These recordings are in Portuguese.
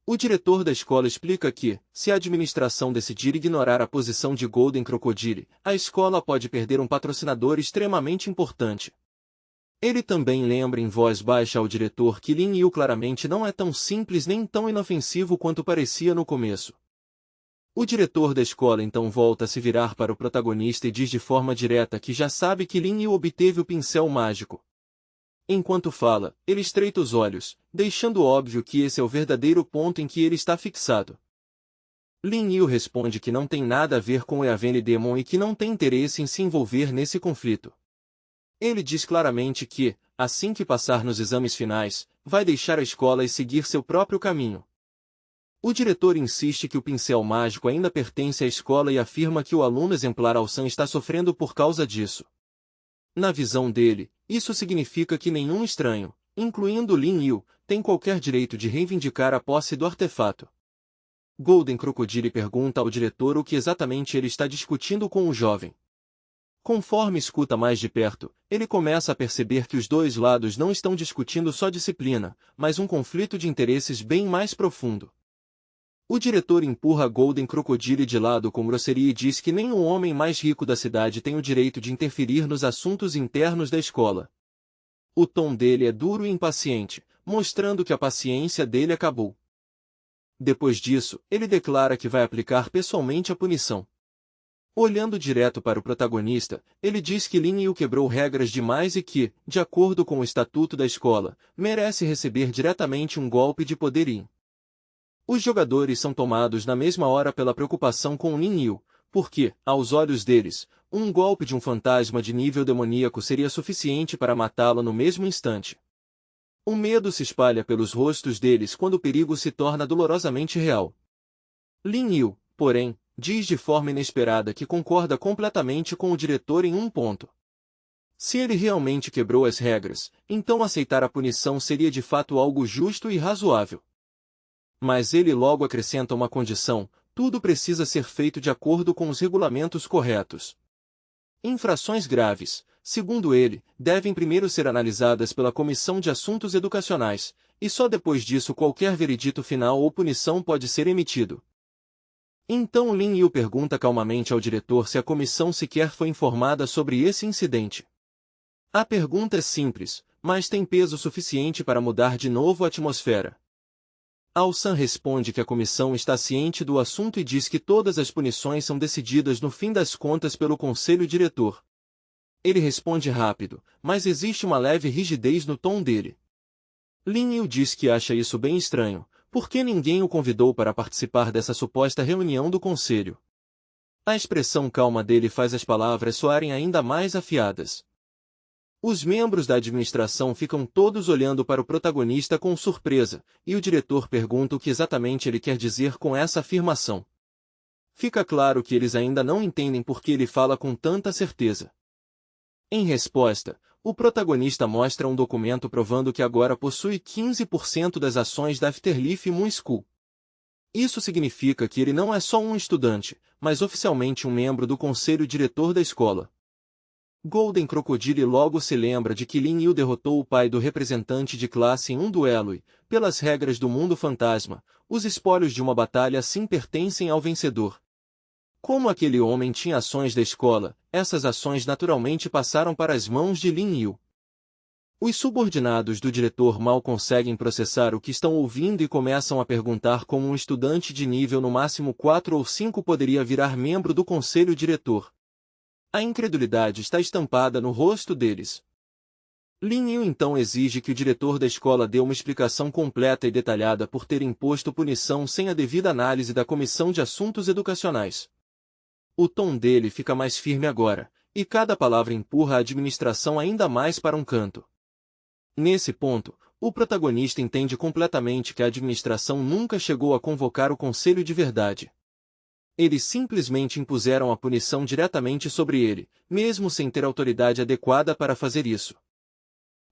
O diretor da escola explica que, se a administração decidir ignorar a posição de Golden Crocodile, a escola pode perder um patrocinador extremamente importante. Ele também lembra em voz baixa ao diretor que Lin Yu claramente não é tão simples nem tão inofensivo quanto parecia no começo. O diretor da escola então volta a se virar para o protagonista e diz de forma direta que já sabe que Lin Yu obteve o pincel mágico. Enquanto fala, ele estreita os olhos, deixando óbvio que esse é o verdadeiro ponto em que ele está fixado. Lin Yu responde que não tem nada a ver com o Heavenly Demon e que não tem interesse em se envolver nesse conflito. Ele diz claramente que, assim que passar nos exames finais, vai deixar a escola e seguir seu próprio caminho. O diretor insiste que o pincel mágico ainda pertence à escola e afirma que o aluno exemplar Alsan está sofrendo por causa disso. Na visão dele, isso significa que nenhum estranho, incluindo Lin Yu, tem qualquer direito de reivindicar a posse do artefato. Golden Crocodile pergunta ao diretor o que exatamente ele está discutindo com o jovem. Conforme escuta mais de perto, ele começa a perceber que os dois lados não estão discutindo só disciplina, mas um conflito de interesses bem mais profundo. O diretor empurra Golden Crocodile de lado com grosseria e diz que nem o homem mais rico da cidade tem o direito de interferir nos assuntos internos da escola. O tom dele é duro e impaciente, mostrando que a paciência dele acabou. Depois disso, ele declara que vai aplicar pessoalmente a punição. Olhando direto para o protagonista, ele diz que Lin Yu quebrou regras demais e que, de acordo com o estatuto da escola, merece receber diretamente um golpe de poder Yin. Os jogadores são tomados na mesma hora pela preocupação com Lin Yu, porque, aos olhos deles, um golpe de um fantasma de nível demoníaco seria suficiente para matá-lo no mesmo instante. O medo se espalha pelos rostos deles quando o perigo se torna dolorosamente real. Lin Yu, porém, diz de forma inesperada que concorda completamente com o diretor em um ponto. Se ele realmente quebrou as regras, então aceitar a punição seria de fato algo justo e razoável. Mas ele logo acrescenta uma condição: tudo precisa ser feito de acordo com os regulamentos corretos. Infrações graves, segundo ele, devem primeiro ser analisadas pela Comissão de Assuntos Educacionais, e só depois disso qualquer veredito final ou punição pode ser emitido. Então Lin Yu pergunta calmamente ao diretor se a comissão sequer foi informada sobre esse incidente. A pergunta é simples, mas tem peso suficiente para mudar de novo a atmosfera. Alsan responde que a comissão está ciente do assunto e diz que todas as punições são decididas no fim das contas pelo conselho diretor. Ele responde rápido, mas existe uma leve rigidez no tom dele. Lin Yu diz que acha isso bem estranho, porque ninguém o convidou para participar dessa suposta reunião do conselho. A expressão calma dele faz as palavras soarem ainda mais afiadas. Os membros da administração ficam todos olhando para o protagonista com surpresa, e o diretor pergunta o que exatamente ele quer dizer com essa afirmação. Fica claro que eles ainda não entendem por que ele fala com tanta certeza. Em resposta, o protagonista mostra um documento provando que agora possui 15% das ações da Afterlife Moon School. Isso significa que ele não é só um estudante, mas oficialmente um membro do conselho diretor da escola. Golden Crocodile logo se lembra de que Lin Yu derrotou o pai do representante de classe em um duelo e, pelas regras do mundo fantasma, os espólios de uma batalha sim pertencem ao vencedor. Como aquele homem tinha ações da escola, essas ações naturalmente passaram para as mãos de Lin Yu. Os subordinados do diretor mal conseguem processar o que estão ouvindo e começam a perguntar como um estudante de nível no máximo 4 ou 5 poderia virar membro do conselho diretor. A incredulidade está estampada no rosto deles. Lin Yu então exige que o diretor da escola dê uma explicação completa e detalhada por ter imposto punição sem a devida análise da Comissão de Assuntos Educacionais. O tom dele fica mais firme agora, e cada palavra empurra a administração ainda mais para um canto. Nesse ponto, o protagonista entende completamente que a administração nunca chegou a convocar o conselho de verdade. Eles simplesmente impuseram a punição diretamente sobre ele, mesmo sem ter autoridade adequada para fazer isso.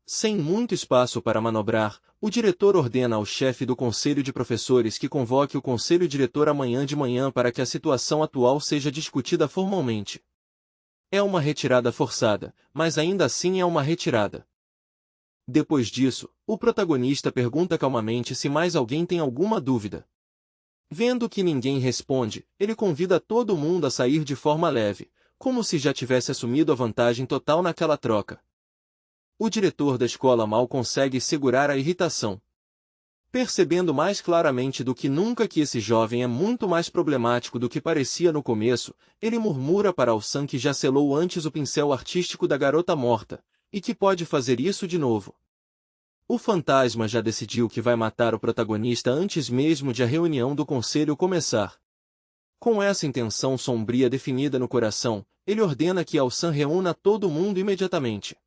Sem muito espaço para manobrar, o diretor ordena ao chefe do conselho de professores que convoque o conselho diretor amanhã de manhã para que a situação atual seja discutida formalmente. É uma retirada forçada, mas ainda assim é uma retirada. Depois disso, o protagonista pergunta calmamente se mais alguém tem alguma dúvida. Vendo que ninguém responde, ele convida todo mundo a sair de forma leve, como se já tivesse assumido a vantagem total naquela troca. O diretor da escola mal consegue segurar a irritação. Percebendo mais claramente do que nunca que esse jovem é muito mais problemático do que parecia no começo, ele murmura para Al-San que já selou antes o pincel artístico da garota morta, e que pode fazer isso de novo. O fantasma já decidiu que vai matar o protagonista antes mesmo de a reunião do conselho começar. Com essa intenção sombria definida no coração, ele ordena que Al-San reúna todo mundo imediatamente.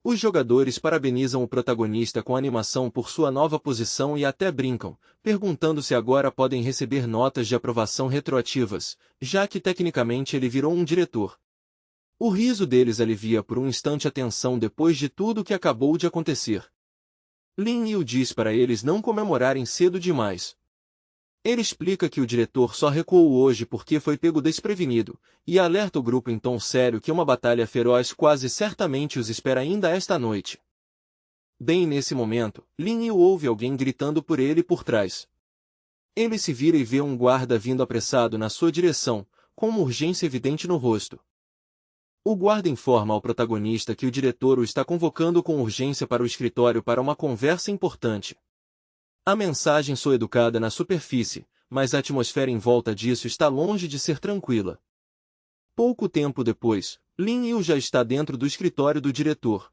Os jogadores parabenizam o protagonista com animação por sua nova posição e até brincam, perguntando se agora podem receber notas de aprovação retroativas, já que tecnicamente ele virou um diretor. O riso deles alivia por um instante a tensão depois de tudo o que acabou de acontecer. Lin Yu diz para eles não comemorarem cedo demais. Ele explica que o diretor só recuou hoje porque foi pego desprevenido, e alerta o grupo em tom sério que uma batalha feroz quase certamente os espera ainda esta noite. Bem nesse momento, Lin Yu ouve alguém gritando por ele por trás. Ele se vira e vê um guarda vindo apressado na sua direção, com uma urgência evidente no rosto. O guarda informa ao protagonista que o diretor o está convocando com urgência para o escritório para uma conversa importante. A mensagem soa educada na superfície, mas a atmosfera em volta disso está longe de ser tranquila. Pouco tempo depois, Lin Yu já está dentro do escritório do diretor.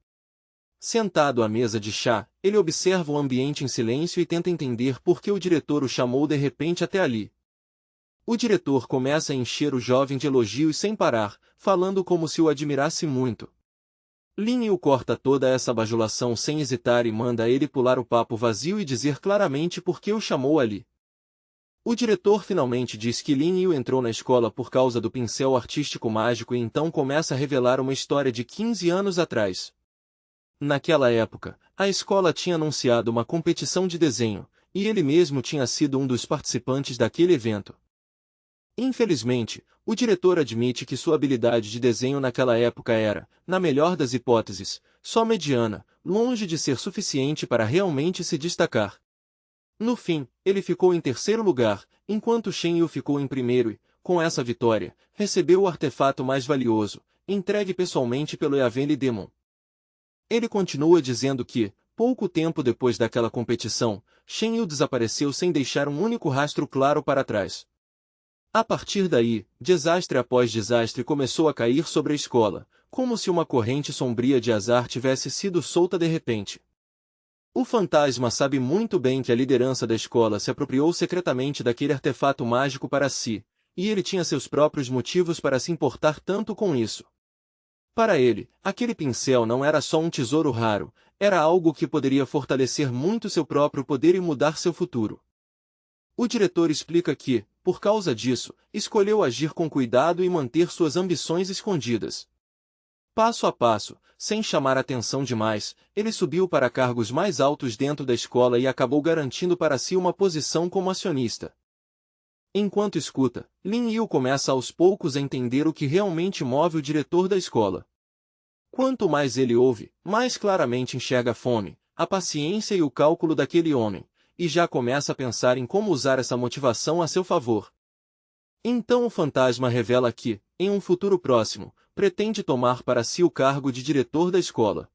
Sentado à mesa de chá, ele observa o ambiente em silêncio e tenta entender por que o diretor o chamou de repente até ali. O diretor começa a encher o jovem de elogios sem parar, falando como se o admirasse muito. Lin Yu corta toda essa bajulação sem hesitar e manda ele pular o papo vazio e dizer claramente por que o chamou ali. O diretor finalmente diz que Lin Yu entrou na escola por causa do pincel artístico mágico e então começa a revelar uma história de 15 anos atrás. Naquela época, a escola tinha anunciado uma competição de desenho, e ele mesmo tinha sido um dos participantes daquele evento. Infelizmente, o diretor admite que sua habilidade de desenho naquela época era, na melhor das hipóteses, só mediana, longe de ser suficiente para realmente se destacar. No fim, ele ficou em terceiro lugar, enquanto Shen Yu ficou em primeiro e, com essa vitória, recebeu o artefato mais valioso, entregue pessoalmente pelo Yaveli Demon. Ele continua dizendo que, pouco tempo depois daquela competição, Shen Yu desapareceu sem deixar um único rastro claro para trás. A partir daí, desastre após desastre começou a cair sobre a escola, como se uma corrente sombria de azar tivesse sido solta de repente. O fantasma sabe muito bem que a liderança da escola se apropriou secretamente daquele artefato mágico para si, e ele tinha seus próprios motivos para se importar tanto com isso. Para ele, aquele pincel não era só um tesouro raro, era algo que poderia fortalecer muito seu próprio poder e mudar seu futuro. O diretor explica que, por causa disso, escolheu agir com cuidado e manter suas ambições escondidas. Passo a passo, sem chamar atenção demais, ele subiu para cargos mais altos dentro da escola e acabou garantindo para si uma posição como acionista. Enquanto escuta, Lin Yu começa aos poucos a entender o que realmente move o diretor da escola. Quanto mais ele ouve, mais claramente enxerga a fome, a paciência e o cálculo daquele homem, e já começa a pensar em como usar essa motivação a seu favor. Então o fantasma revela que, em um futuro próximo, pretende tomar para si o cargo de diretor da escola.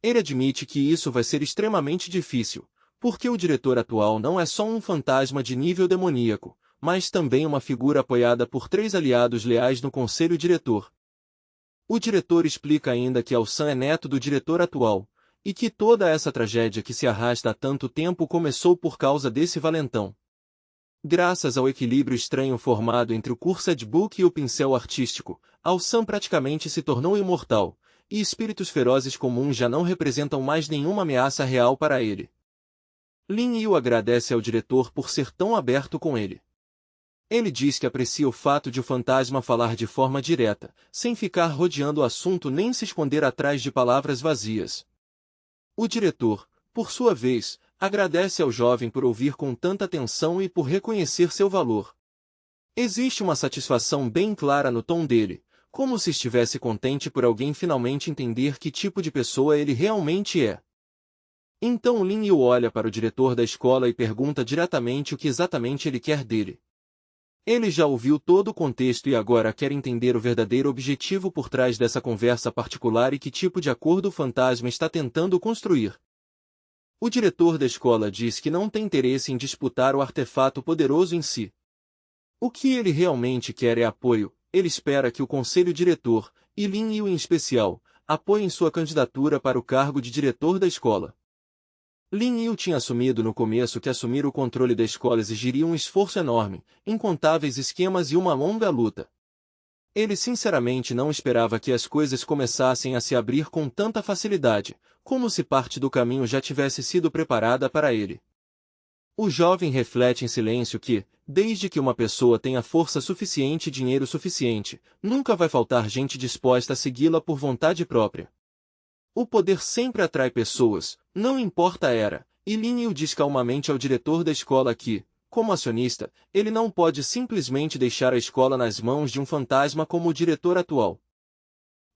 Ele admite que isso vai ser extremamente difícil, porque o diretor atual não é só um fantasma de nível demoníaco, mas também uma figura apoiada por 3 aliados leais no conselho diretor. O diretor explica ainda que Al-San é neto do diretor atual, e que toda essa tragédia que se arrasta há tanto tempo começou por causa desse valentão. Graças ao equilíbrio estranho formado entre o Cursed Book e o pincel artístico, Al-San praticamente se tornou imortal, e espíritos ferozes comuns já não representam mais nenhuma ameaça real para ele. Lin Yu agradece ao diretor por ser tão aberto com ele. Ele diz que aprecia o fato de o fantasma falar de forma direta, sem ficar rodeando o assunto nem se esconder atrás de palavras vazias. O diretor, por sua vez, agradece ao jovem por ouvir com tanta atenção e por reconhecer seu valor. Existe uma satisfação bem clara no tom dele, como se estivesse contente por alguém finalmente entender que tipo de pessoa ele realmente é. Então Lin Yu olha para o diretor da escola e pergunta diretamente o que exatamente ele quer dele. Ele já ouviu todo o contexto e agora quer entender o verdadeiro objetivo por trás dessa conversa particular e que tipo de acordo o fantasma está tentando construir. O diretor da escola diz que não tem interesse em disputar o artefato poderoso em si. O que ele realmente quer é apoio. Ele espera que o conselho diretor, e Lin Yu em especial, apoiem sua candidatura para o cargo de diretor da escola. Lin Yu tinha assumido no começo que assumir o controle da escola exigiria um esforço enorme, incontáveis esquemas e uma longa luta. Ele sinceramente não esperava que as coisas começassem a se abrir com tanta facilidade, como se parte do caminho já tivesse sido preparada para ele. O jovem reflete em silêncio que, desde que uma pessoa tenha força suficiente e dinheiro suficiente, nunca vai faltar gente disposta a segui-la por vontade própria. O poder sempre atrai pessoas, não importa a era, e Lin Yu diz calmamente ao diretor da escola que, como acionista, ele não pode simplesmente deixar a escola nas mãos de um fantasma como o diretor atual.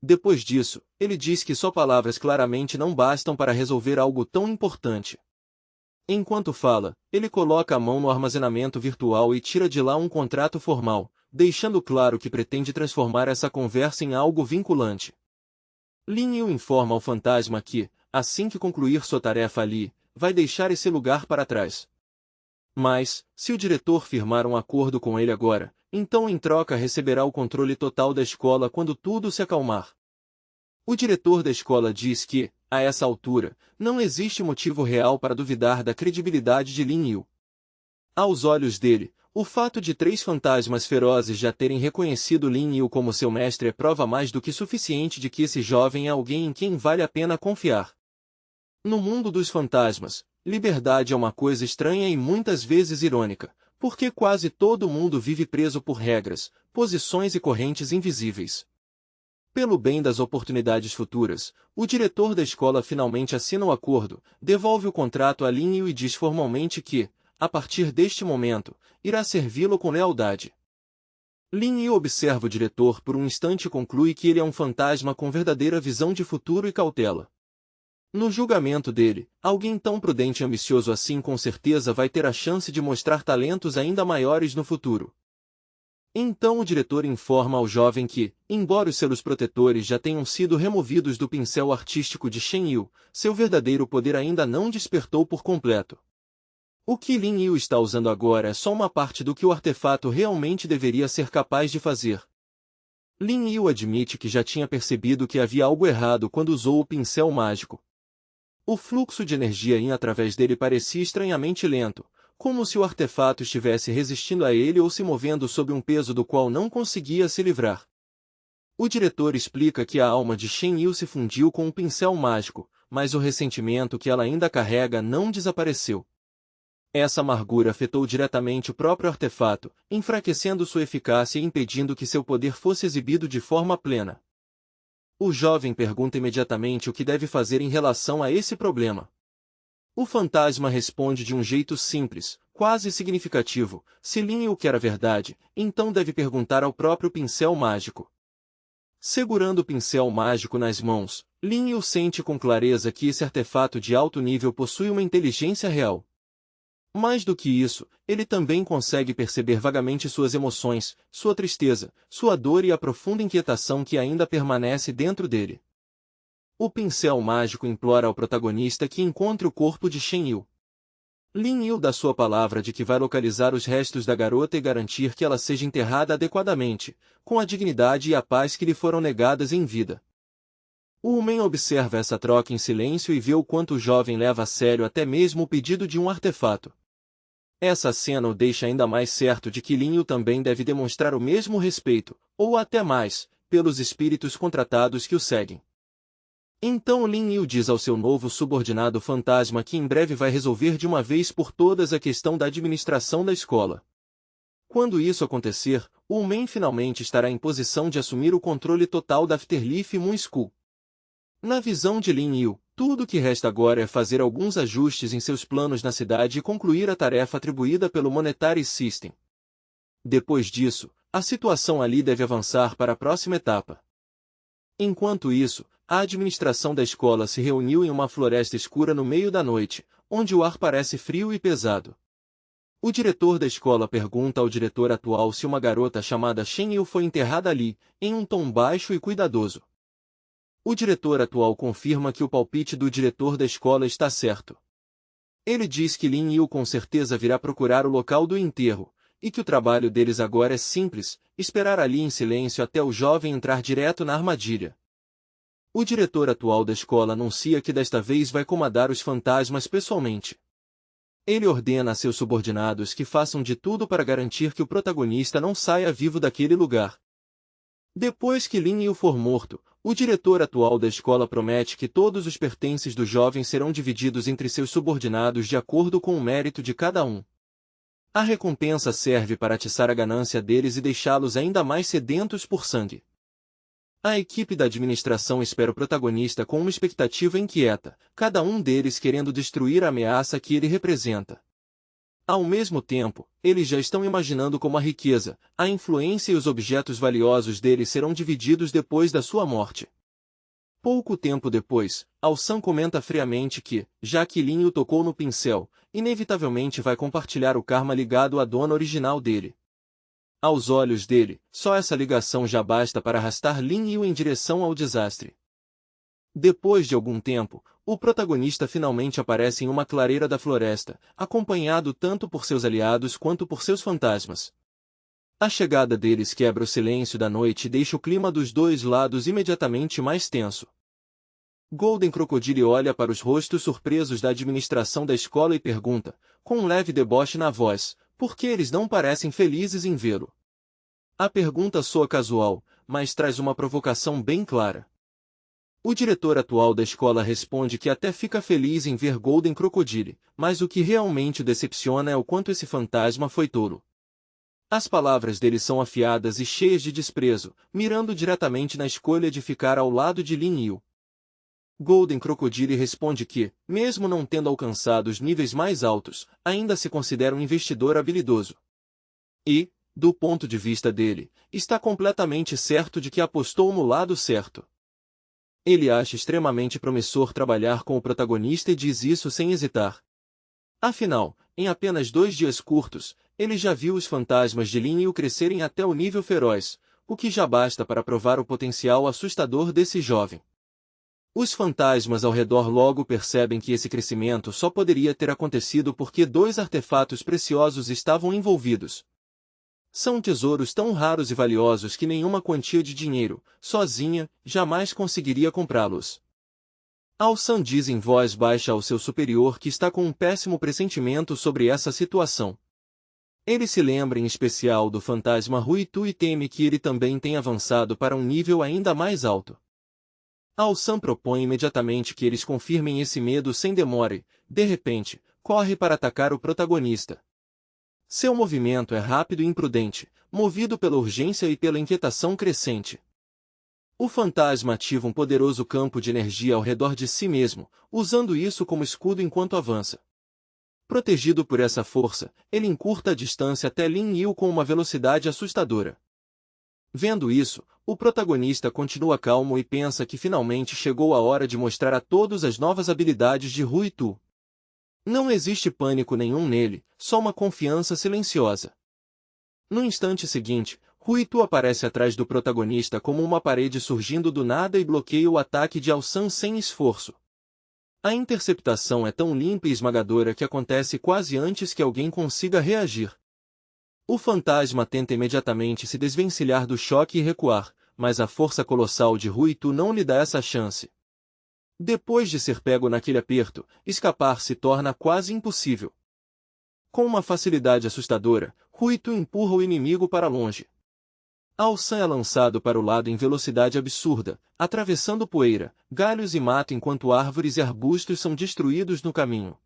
Depois disso, ele diz que só palavras claramente não bastam para resolver algo tão importante. Enquanto fala, ele coloca a mão no armazenamento virtual e tira de lá um contrato formal, deixando claro que pretende transformar essa conversa em algo vinculante. Lin Yu informa ao fantasma que, assim que concluir sua tarefa ali, vai deixar esse lugar para trás. Mas, se o diretor firmar um acordo com ele agora, então em troca receberá o controle total da escola quando tudo se acalmar. O diretor da escola diz que, a essa altura, não existe motivo real para duvidar da credibilidade de Lin Yu. Aos olhos dele, o fato de 3 fantasmas ferozes já terem reconhecido Lin Yu como seu mestre é prova mais do que suficiente de que esse jovem é alguém em quem vale a pena confiar. No mundo dos fantasmas, liberdade é uma coisa estranha e muitas vezes irônica, porque quase todo mundo vive preso por regras, posições e correntes invisíveis. Pelo bem das oportunidades futuras, o diretor da escola finalmente assina o acordo, devolve o contrato a Lin Yu e diz formalmente que, a partir deste momento, irá servi-lo com lealdade. Lin Yu observa o diretor por um instante e conclui que ele é um fantasma com verdadeira visão de futuro e cautela. No julgamento dele, alguém tão prudente e ambicioso assim com certeza vai ter a chance de mostrar talentos ainda maiores no futuro. Então o diretor informa ao jovem que, embora os selos protetores já tenham sido removidos do pincel artístico de Shen Yu, seu verdadeiro poder ainda não despertou por completo. O que Lin Yu está usando agora é só uma parte do que o artefato realmente deveria ser capaz de fazer. Lin Yu admite que já tinha percebido que havia algo errado quando usou o pincel mágico. O fluxo de energia indo através dele parecia estranhamente lento, como se o artefato estivesse resistindo a ele ou se movendo sob um peso do qual não conseguia se livrar. O diretor explica que a alma de Shen Yu se fundiu com o pincel mágico, mas o ressentimento que ela ainda carrega não desapareceu. Essa amargura afetou diretamente o próprio artefato, enfraquecendo sua eficácia e impedindo que seu poder fosse exibido de forma plena. O jovem pergunta imediatamente o que deve fazer em relação a esse problema. O fantasma responde de um jeito simples, quase significativo: se Lin Yu quer a verdade, então deve perguntar ao próprio pincel mágico. Segurando o pincel mágico nas mãos, Lin Yu sente com clareza que esse artefato de alto nível possui uma inteligência real. Mais do que isso, ele também consegue perceber vagamente suas emoções, sua tristeza, sua dor e a profunda inquietação que ainda permanece dentro dele. O pincel mágico implora ao protagonista que encontre o corpo de Shen Yu. Lin Yu dá sua palavra de que vai localizar os restos da garota e garantir que ela seja enterrada adequadamente, com a dignidade e a paz que lhe foram negadas em vida. O homem observa essa troca em silêncio e vê o quanto o jovem leva a sério até mesmo o pedido de um artefato. Essa cena o deixa ainda mais certo de que Lin Yu também deve demonstrar o mesmo respeito, ou até mais, pelos espíritos contratados que o seguem. Então Lin Yu diz ao seu novo subordinado fantasma que em breve vai resolver de uma vez por todas a questão da administração da escola. Quando isso acontecer, o homem finalmente estará em posição de assumir o controle total da Afterlife Moon School. Na visão de Lin Yu, tudo o que resta agora é fazer alguns ajustes em seus planos na cidade e concluir a tarefa atribuída pelo Monetary System. Depois disso, a situação ali deve avançar para a próxima etapa. Enquanto isso, a administração da escola se reuniu em uma floresta escura no meio da noite, onde o ar parece frio e pesado. O diretor da escola pergunta ao diretor atual se uma garota chamada Shen Yu foi enterrada ali, em um tom baixo e cuidadoso. O diretor atual confirma que o palpite do diretor da escola está certo. Ele diz que Lin Yu com certeza virá procurar o local do enterro, e que o trabalho deles agora é simples, esperar ali em silêncio até o jovem entrar direto na armadilha. O diretor atual da escola anuncia que desta vez vai comandar os fantasmas pessoalmente. Ele ordena a seus subordinados que façam de tudo para garantir que o protagonista não saia vivo daquele lugar. Depois que Lin Yu for morto, o diretor atual da escola promete que todos os pertences do jovem serão divididos entre seus subordinados de acordo com o mérito de cada um. A recompensa serve para atiçar a ganância deles e deixá-los ainda mais sedentos por sangue. A equipe da administração espera o protagonista com uma expectativa inquieta, cada um deles querendo destruir a ameaça que ele representa. Ao mesmo tempo, eles já estão imaginando como a riqueza, a influência e os objetos valiosos dele serão divididos depois da sua morte. Pouco tempo depois, Ao-san comenta friamente que, já que Lin Yu tocou no pincel, inevitavelmente vai compartilhar o karma ligado à dona original dele. Aos olhos dele, só essa ligação já basta para arrastar Lin Yu em direção ao desastre. Depois de algum tempo, o protagonista finalmente aparece em uma clareira da floresta, acompanhado tanto por seus aliados quanto por seus fantasmas. A chegada deles quebra o silêncio da noite e deixa o clima dos dois lados imediatamente mais tenso. Golden Crocodile olha para os rostos surpresos da administração da escola e pergunta, com um leve deboche na voz, por que eles não parecem felizes em vê-lo? A pergunta soa casual, mas traz uma provocação bem clara. O diretor atual da escola responde que até fica feliz em ver Golden Crocodile, mas o que realmente o decepciona é o quanto esse fantasma foi tolo. As palavras dele são afiadas e cheias de desprezo, mirando diretamente na escolha de ficar ao lado de Lin Yu. Golden Crocodile responde que, mesmo não tendo alcançado os níveis mais altos, ainda se considera um investidor habilidoso. E, do ponto de vista dele, está completamente certo de que apostou no lado certo. Ele acha extremamente promissor trabalhar com o protagonista e diz isso sem hesitar. Afinal, em apenas 2 dias curtos, ele já viu os fantasmas de Lin Yu crescerem até o nível feroz, o que já basta para provar o potencial assustador desse jovem. Os fantasmas ao redor logo percebem que esse crescimento só poderia ter acontecido porque 2 artefatos preciosos estavam envolvidos. São tesouros tão raros e valiosos que nenhuma quantia de dinheiro, sozinha, jamais conseguiria comprá-los. Ao-san diz em voz baixa ao seu superior que está com um péssimo pressentimento sobre essa situação. Ele se lembra em especial do fantasma Ruitu e teme que ele também tenha avançado para um nível ainda mais alto. Ao-san propõe imediatamente que eles confirmem esse medo sem demora e, de repente, corre para atacar o protagonista. Seu movimento é rápido e imprudente, movido pela urgência e pela inquietação crescente. O fantasma ativa um poderoso campo de energia ao redor de si mesmo, usando isso como escudo enquanto avança. Protegido por essa força, ele encurta a distância até Lin Yu com uma velocidade assustadora. Vendo isso, o protagonista continua calmo e pensa que finalmente chegou a hora de mostrar a todos as novas habilidades de Ruitu. Não existe pânico nenhum nele, só uma confiança silenciosa. No instante seguinte, Ruitu aparece atrás do protagonista como uma parede surgindo do nada e bloqueia o ataque de Ao-san sem esforço. A interceptação é tão limpa e esmagadora que acontece quase antes que alguém consiga reagir. O fantasma tenta imediatamente se desvencilhar do choque e recuar, mas a força colossal de Ruitu não lhe dá essa chance. Depois de ser pego naquele aperto, escapar se torna quase impossível. Com uma facilidade assustadora, Ruitu empurra o inimigo para longe. Ao-san é lançado para o lado em velocidade absurda, atravessando poeira, galhos e mato enquanto árvores e arbustos são destruídos no caminho.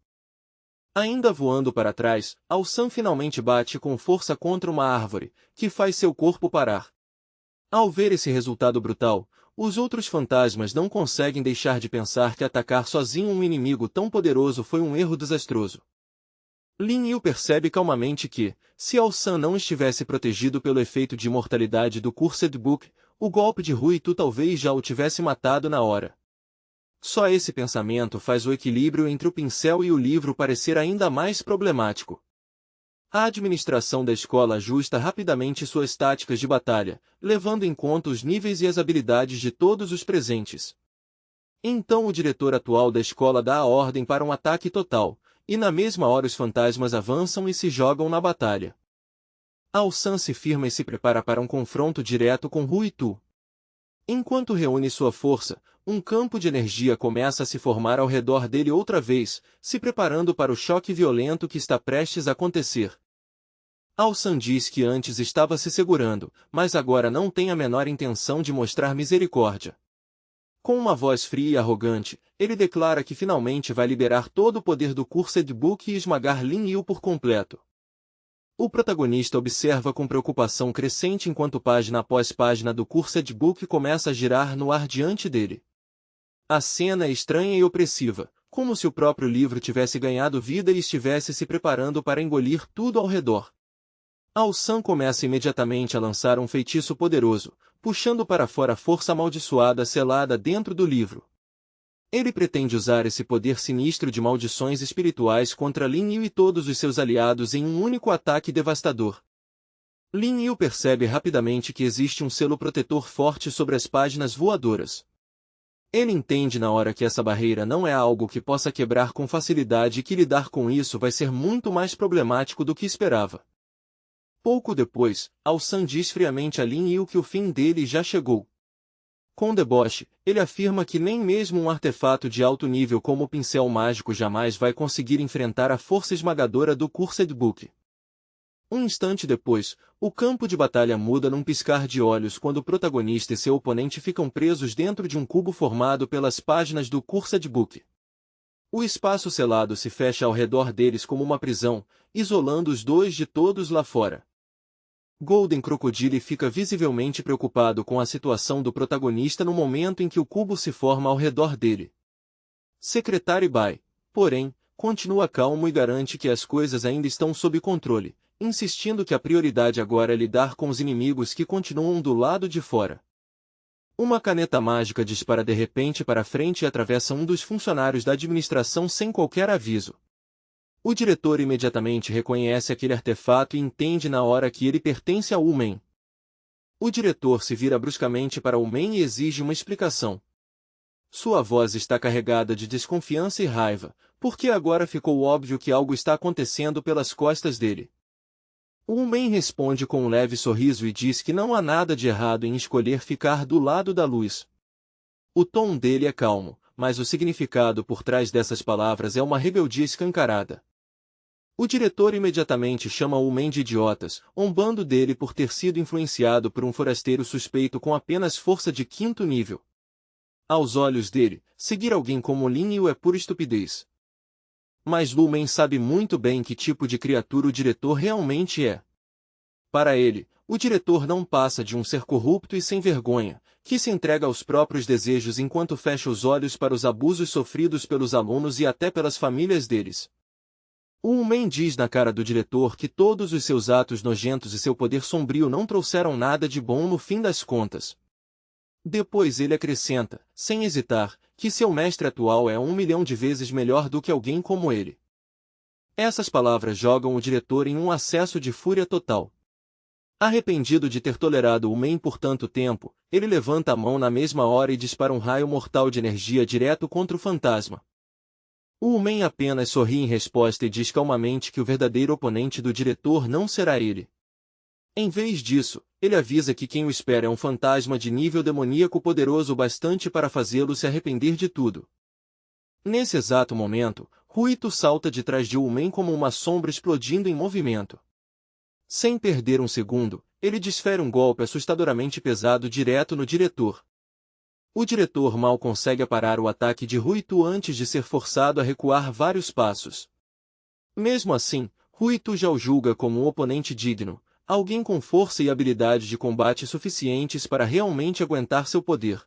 Ainda voando para trás, Ao-san finalmente bate com força contra uma árvore, que faz seu corpo parar. Ao ver esse resultado brutal, os outros fantasmas não conseguem deixar de pensar que atacar sozinho um inimigo tão poderoso foi um erro desastroso. Lin Yu percebe calmamente que, se Ao San não estivesse protegido pelo efeito de imortalidade do Cursed Book, o golpe de Ruitu talvez já o tivesse matado na hora. Só esse pensamento faz o equilíbrio entre o pincel e o livro parecer ainda mais problemático. A administração da escola ajusta rapidamente suas táticas de batalha, levando em conta os níveis e as habilidades de todos os presentes. Então o diretor atual da escola dá a ordem para um ataque total, e na mesma hora os fantasmas avançam e se jogam na batalha. Ao San se firma e se prepara para um confronto direto com Ruitu. Enquanto reúne sua força, um campo de energia começa a se formar ao redor dele outra vez, se preparando para o choque violento que está prestes a acontecer. Ao San diz que antes estava se segurando, mas agora não tem a menor intenção de mostrar misericórdia. Com uma voz fria e arrogante, ele declara que finalmente vai liberar todo o poder do Cursed Book e esmagar Lin Yu por completo. O protagonista observa com preocupação crescente enquanto página após página do Cursed Book começa a girar no ar diante dele. A cena é estranha e opressiva, como se o próprio livro tivesse ganhado vida e estivesse se preparando para engolir tudo ao redor. Ao San começa imediatamente a lançar um feitiço poderoso, puxando para fora a força amaldiçoada selada dentro do livro. Ele pretende usar esse poder sinistro de maldições espirituais contra Lin Yu e todos os seus aliados em um único ataque devastador. Lin Yu percebe rapidamente que existe um selo protetor forte sobre as páginas voadoras. Ele entende na hora que essa barreira não é algo que possa quebrar com facilidade e que lidar com isso vai ser muito mais problemático do que esperava. Pouco depois, Ao San diz friamente a Lin Yu que o fim dele já chegou. Com deboche, ele afirma que nem mesmo um artefato de alto nível como o pincel mágico jamais vai conseguir enfrentar a força esmagadora do Cursed Book. Um instante depois, o campo de batalha muda num piscar de olhos quando o protagonista e seu oponente ficam presos dentro de um cubo formado pelas páginas do Cursed Book. O espaço selado se fecha ao redor deles como uma prisão, isolando os dois de todos lá fora. Golden Crocodile fica visivelmente preocupado com a situação do protagonista no momento em que o cubo se forma ao redor dele. Secretário Bai, porém, continua calmo e garante que as coisas ainda estão sob controle, insistindo que a prioridade agora é lidar com os inimigos que continuam do lado de fora. Uma caneta mágica dispara de repente para frente e atravessa um dos funcionários da administração sem qualquer aviso. O diretor imediatamente reconhece aquele artefato e entende na hora que ele pertence a Wu-Men. O diretor se vira bruscamente para Wu-Men e exige uma explicação. Sua voz está carregada de desconfiança e raiva, porque agora ficou óbvio que algo está acontecendo pelas costas dele. Wu-Men responde com um leve sorriso e diz que não há nada de errado em escolher ficar do lado da luz. O tom dele é calmo, mas o significado por trás dessas palavras é uma rebeldia escancarada. O diretor imediatamente chama Wu-Men de idiotas, zombando dele por ter sido influenciado por um forasteiro suspeito com apenas força de 5º nível. Aos olhos dele, seguir alguém como Lin Yu é pura estupidez. Mas Wu-Men sabe muito bem que tipo de criatura o diretor realmente é. Para ele, o diretor não passa de um ser corrupto e sem vergonha, que se entrega aos próprios desejos enquanto fecha os olhos para os abusos sofridos pelos alunos e até pelas famílias deles. Wu-Men diz na cara do diretor que todos os seus atos nojentos e seu poder sombrio não trouxeram nada de bom no fim das contas. Depois ele acrescenta, sem hesitar, que seu mestre atual é 1 milhão de vezes melhor do que alguém como ele. Essas palavras jogam o diretor em um acesso de fúria total. Arrependido de ter tolerado Wu-Men por tanto tempo, ele levanta a mão na mesma hora e dispara um raio mortal de energia direto contra o fantasma. Wu-Men apenas sorri em resposta e diz calmamente que o verdadeiro oponente do diretor não será ele. Em vez disso, ele avisa que quem o espera é um fantasma de nível demoníaco poderoso o bastante para fazê-lo se arrepender de tudo. Nesse exato momento, Ruito salta de trás de Wu-Men como uma sombra explodindo em movimento. Sem perder um segundo, ele desfere um golpe assustadoramente pesado direto no diretor. O diretor mal consegue parar o ataque de Ruito antes de ser forçado a recuar vários passos. Mesmo assim, Ruito já o julga como um oponente digno, alguém com força e habilidade de combate suficientes para realmente aguentar seu poder.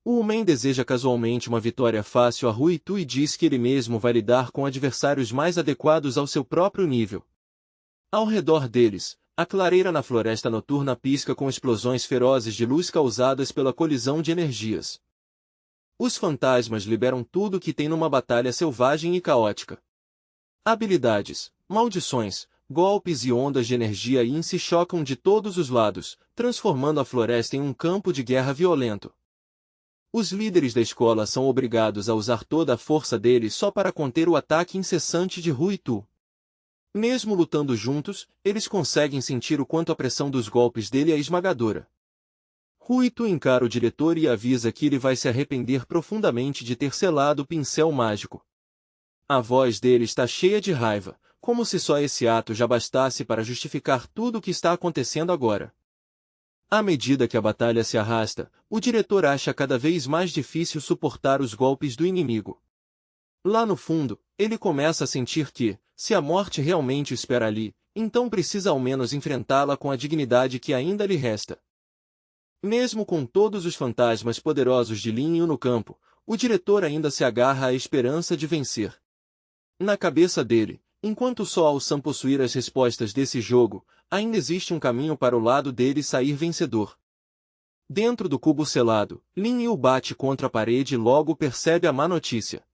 O Umen deseja casualmente uma vitória fácil a Ruitu e diz que ele mesmo vai lidar com adversários mais adequados ao seu próprio nível. Ao redor deles, a clareira na floresta noturna pisca com explosões ferozes de luz causadas pela colisão de energias. Os fantasmas liberam tudo o que tem numa batalha selvagem e caótica. Habilidades, maldições, golpes e ondas de energia Yin se chocam de todos os lados, transformando a floresta em um campo de guerra violento. Os líderes da escola são obrigados a usar toda a força deles só para conter o ataque incessante de Ruitu. Mesmo lutando juntos, eles conseguem sentir o quanto a pressão dos golpes dele é esmagadora. Ruitu encara o diretor e avisa que ele vai se arrepender profundamente de ter selado o pincel mágico. A voz dele está cheia de raiva, como se só esse ato já bastasse para justificar tudo o que está acontecendo agora. À medida que a batalha se arrasta, o diretor acha cada vez mais difícil suportar os golpes do inimigo. Lá no fundo, ele começa a sentir que, se a morte realmente o espera ali, então precisa ao menos enfrentá-la com a dignidade que ainda lhe resta. Mesmo com todos os fantasmas poderosos de Lin Yu no campo, o diretor ainda se agarra à esperança de vencer. Na cabeça dele, enquanto só Ao-san possuir as respostas desse jogo, ainda existe um caminho para o lado dele sair vencedor. Dentro do cubo selado, Lin Yu bate contra a parede e logo percebe a má notícia.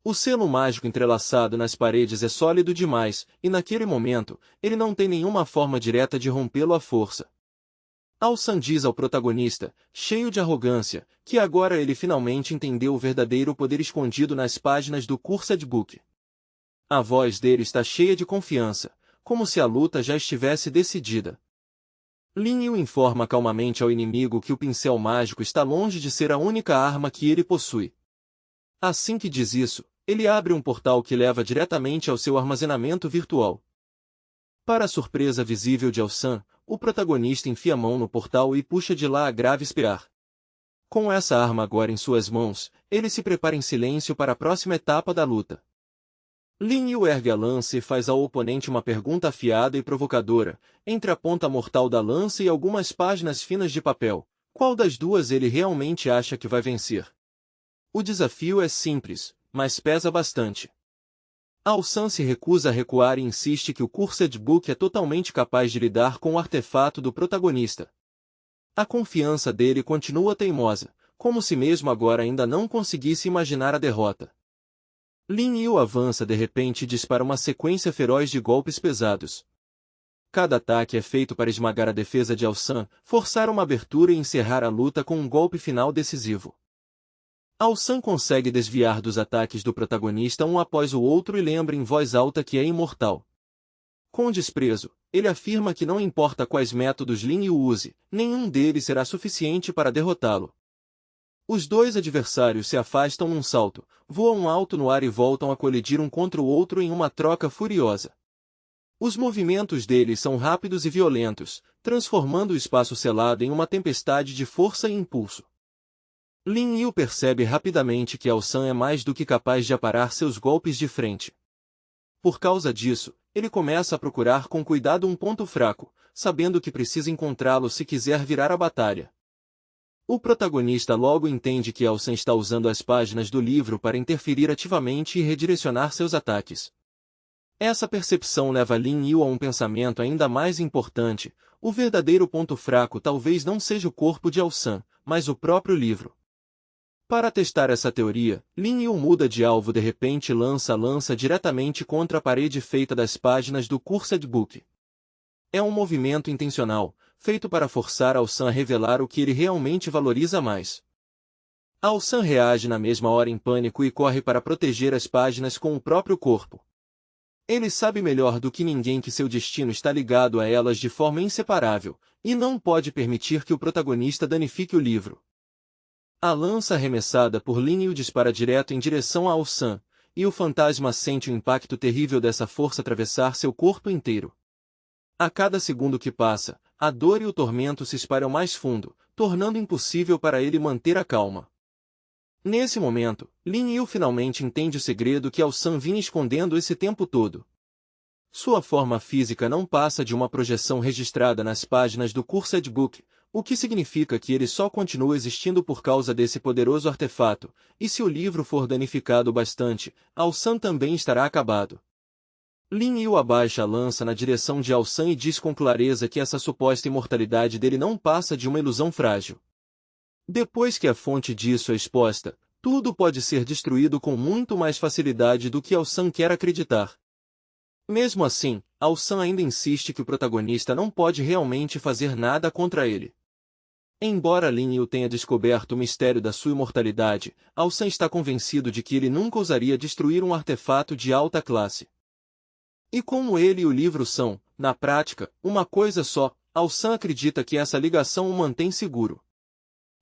O selo mágico entrelaçado nas paredes é sólido demais, e naquele momento, ele não tem nenhuma forma direta de rompê-lo à força. Ao-san diz ao protagonista, cheio de arrogância, que agora ele finalmente entendeu o verdadeiro poder escondido nas páginas do Cursed Book. A voz dele está cheia de confiança, como se a luta já estivesse decidida. Lin Yu informa calmamente ao inimigo que o pincel mágico está longe de ser a única arma que ele possui. Assim que diz isso, ele abre um portal que leva diretamente ao seu armazenamento virtual. Para a surpresa visível de Ao-san, o protagonista enfia a mão no portal e puxa de lá a grave espiar. Com essa arma agora em suas mãos, ele se prepara em silêncio para a próxima etapa da luta. Lin Yu ergue a lança e faz ao oponente uma pergunta afiada e provocadora, entre a ponta mortal da lança e algumas páginas finas de papel. Qual das duas ele realmente acha que vai vencer? O desafio é simples, mas pesa bastante. Ao-san se recusa a recuar e insiste que o Cursed Book é totalmente capaz de lidar com o artefato do protagonista. A confiança dele continua teimosa, como se mesmo agora ainda não conseguisse imaginar a derrota. Lin Yu avança de repente e dispara uma sequência feroz de golpes pesados. Cada ataque é feito para esmagar a defesa de Ao-san, forçar uma abertura e encerrar a luta com um golpe final decisivo. Ao-san consegue desviar dos ataques do protagonista um após o outro e lembra em voz alta que é imortal. Com desprezo, ele afirma que não importa quais métodos Lin Yu use, nenhum deles será suficiente para derrotá-lo. Os dois adversários se afastam num salto, voam alto no ar e voltam a colidir um contra o outro em uma troca furiosa. Os movimentos deles são rápidos e violentos, transformando o espaço selado em uma tempestade de força e impulso. Lin Yu percebe rapidamente que Ao-san é mais do que capaz de aparar seus golpes de frente. Por causa disso, ele começa a procurar com cuidado um ponto fraco, sabendo que precisa encontrá-lo se quiser virar a batalha. O protagonista logo entende que Ao-san está usando as páginas do livro para interferir ativamente e redirecionar seus ataques. Essa percepção leva Lin Yu a um pensamento ainda mais importante: o verdadeiro ponto fraco talvez não seja o corpo de Ao-san, mas o próprio livro. Para testar essa teoria, Lin Yu muda de alvo de repente e lança a lança diretamente contra a parede feita das páginas do Cursed Book. É um movimento intencional, feito para forçar Ao-san a revelar o que ele realmente valoriza mais. Ao-san reage na mesma hora em pânico e corre para proteger as páginas com o próprio corpo. Ele sabe melhor do que ninguém que seu destino está ligado a elas de forma inseparável, e não pode permitir que o protagonista danifique o livro. A lança arremessada por Lin Yu dispara direto em direção a Ao-san, e o fantasma sente o impacto terrível dessa força atravessar seu corpo inteiro. A cada segundo que passa, a dor e o tormento se espalham mais fundo, tornando impossível para ele manter a calma. Nesse momento, Lin Yu finalmente entende o segredo que Ao-san vinha escondendo esse tempo todo. Sua forma física não passa de uma projeção registrada nas páginas do Cursed Book, o que significa que ele só continua existindo por causa desse poderoso artefato, e se o livro for danificado bastante, Ao-san também estará acabado. Lin Yu abaixa a lança na direção de Ao-san e diz com clareza que essa suposta imortalidade dele não passa de uma ilusão frágil. Depois que a fonte disso é exposta, tudo pode ser destruído com muito mais facilidade do que Ao-san quer acreditar. Mesmo assim, Ao-san ainda insiste que o protagonista não pode realmente fazer nada contra ele. Embora Lin Yu tenha descoberto o mistério da sua imortalidade, Ao-san está convencido de que ele nunca ousaria destruir um artefato de alta classe. E como ele e o livro são, na prática, uma coisa só, Ao-san acredita que essa ligação o mantém seguro.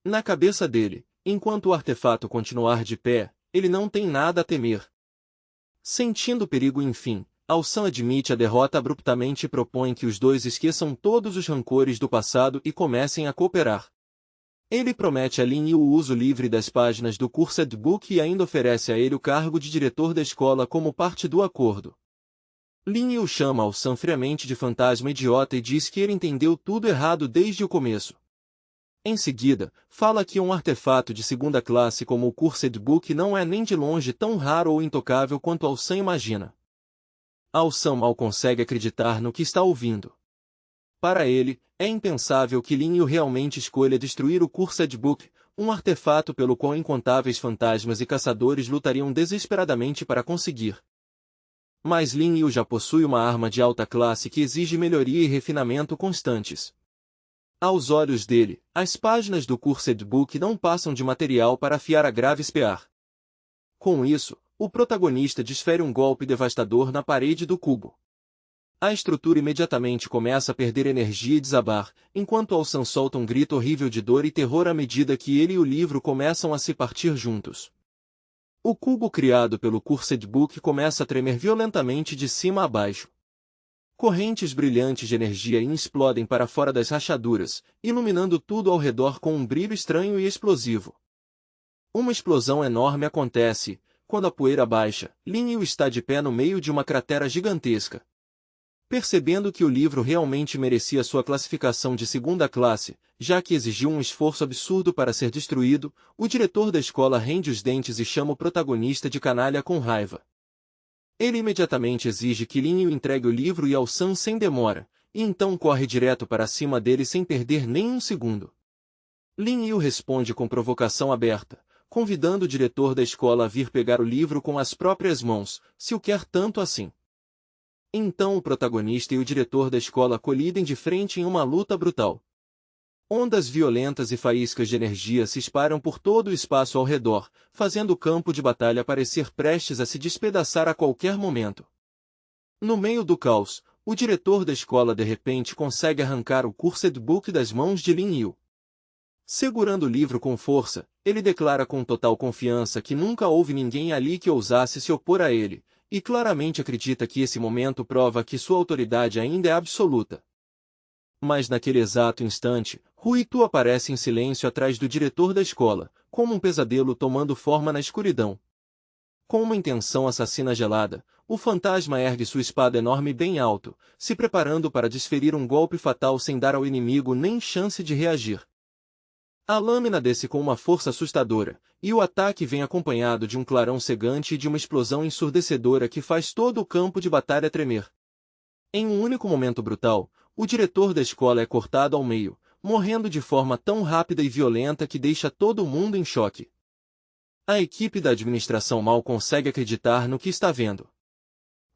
Na cabeça dele, enquanto o artefato continuar de pé, ele não tem nada a temer. Sentindo perigo enfim, Ao-san admite a derrota abruptamente e propõe que os dois esqueçam todos os rancores do passado e comecem a cooperar. Ele promete a Lin Yu o uso livre das páginas do Cursed Book e ainda oferece a ele o cargo de diretor da escola como parte do acordo. Lin Yu chama Ao-san friamente de fantasma idiota e diz que ele entendeu tudo errado desde o começo. Em seguida, fala que um artefato de segunda classe como o Cursed Book não é nem de longe tão raro ou intocável quanto Ao-san imagina. Ao-san mal consegue acreditar no que está ouvindo. Para ele, é impensável que Lin Yu realmente escolha destruir o Cursed Book, um artefato pelo qual incontáveis fantasmas e caçadores lutariam desesperadamente para conseguir. Mas Lin Yu já possui uma arma de alta classe que exige melhoria e refinamento constantes. Aos olhos dele, as páginas do Cursed Book não passam de material para afiar a grave espear. Com isso, o protagonista desfere um golpe devastador na parede do cubo. A estrutura imediatamente começa a perder energia e desabar, enquanto Ao-san solta um grito horrível de dor e terror à medida que ele e o livro começam a se partir juntos. O cubo criado pelo Cursed Book começa a tremer violentamente de cima a baixo. Correntes brilhantes de energia explodem para fora das rachaduras, iluminando tudo ao redor com um brilho estranho e explosivo. Uma explosão enorme acontece, quando a poeira baixa, Lin Yu está de pé no meio de uma cratera gigantesca. Percebendo que o livro realmente merecia sua classificação de segunda classe, já que exigiu um esforço absurdo para ser destruído, o diretor da escola rende os dentes e chama o protagonista de canalha com raiva. Ele imediatamente exige que Lin Yu entregue o livro e Ao-san sem demora, e então corre direto para cima dele sem perder nem um segundo. Lin Yu responde com provocação aberta, convidando o diretor da escola a vir pegar o livro com as próprias mãos, se o quer tanto assim. Então o protagonista e o diretor da escola colidem de frente em uma luta brutal. Ondas violentas e faíscas de energia se espalham por todo o espaço ao redor, fazendo o campo de batalha parecer prestes a se despedaçar a qualquer momento. No meio do caos, o diretor da escola de repente consegue arrancar o Cursed Book das mãos de Lin Yu. Segurando o livro com força, ele declara com total confiança que nunca houve ninguém ali que ousasse se opor a ele, e claramente acredita que esse momento prova que sua autoridade ainda é absoluta. Mas naquele exato instante, Ruitu aparece em silêncio atrás do diretor da escola, como um pesadelo tomando forma na escuridão. Com uma intenção assassina gelada, o fantasma ergue sua espada enorme bem alto, se preparando para desferir um golpe fatal sem dar ao inimigo nem chance de reagir. A lâmina desce com uma força assustadora, e o ataque vem acompanhado de um clarão cegante e de uma explosão ensurdecedora que faz todo o campo de batalha tremer. Em um único momento brutal, o diretor da escola é cortado ao meio, morrendo de forma tão rápida e violenta que deixa todo mundo em choque. A equipe da administração mal consegue acreditar no que está vendo.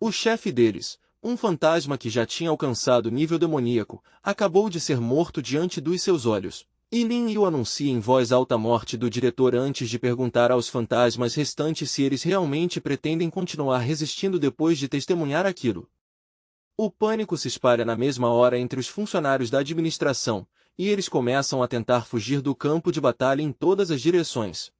O chefe deles, um fantasma que já tinha alcançado nível demoníaco, acabou de ser morto diante dos seus olhos. E Lin Yu anuncia em voz alta a morte do diretor antes de perguntar aos fantasmas restantes se eles realmente pretendem continuar resistindo depois de testemunhar aquilo. O pânico se espalha na mesma hora entre os funcionários da administração, e eles começam a tentar fugir do campo de batalha em todas as direções.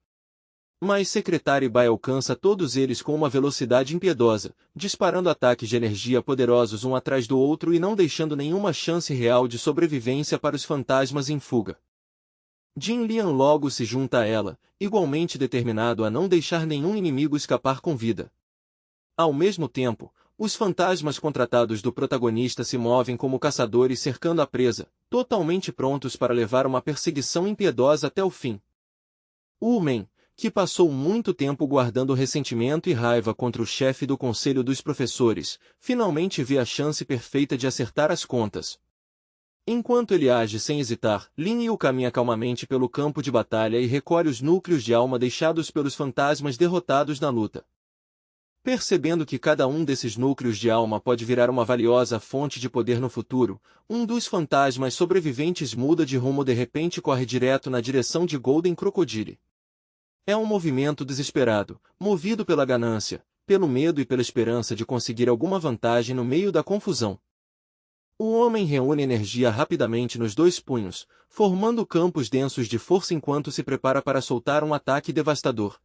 Mas Secretário Bai alcança todos eles com uma velocidade impiedosa, disparando ataques de energia poderosos um atrás do outro e não deixando nenhuma chance real de sobrevivência para os fantasmas em fuga. Jin Lian logo se junta a ela, igualmente determinado a não deixar nenhum inimigo escapar com vida. Ao mesmo tempo, Os fantasmas contratados do protagonista se movem como caçadores cercando a presa, totalmente prontos para levar uma perseguição impiedosa até o fim. Umen, que passou muito tempo guardando ressentimento e raiva contra o chefe do conselho dos professores, finalmente vê a chance perfeita de acertar as contas. Enquanto ele age sem hesitar, Lin Yu caminha calmamente pelo campo de batalha e recolhe os núcleos de alma deixados pelos fantasmas derrotados na luta. Percebendo que cada um desses núcleos de alma pode virar uma valiosa fonte de poder no futuro, um dos fantasmas sobreviventes muda de rumo de repente e corre direto na direção de Golden Crocodile. É um movimento desesperado, movido pela ganância, pelo medo e pela esperança de conseguir alguma vantagem no meio da confusão. O homem reúne energia rapidamente nos dois punhos, formando campos densos de força enquanto se prepara para soltar um ataque devastador.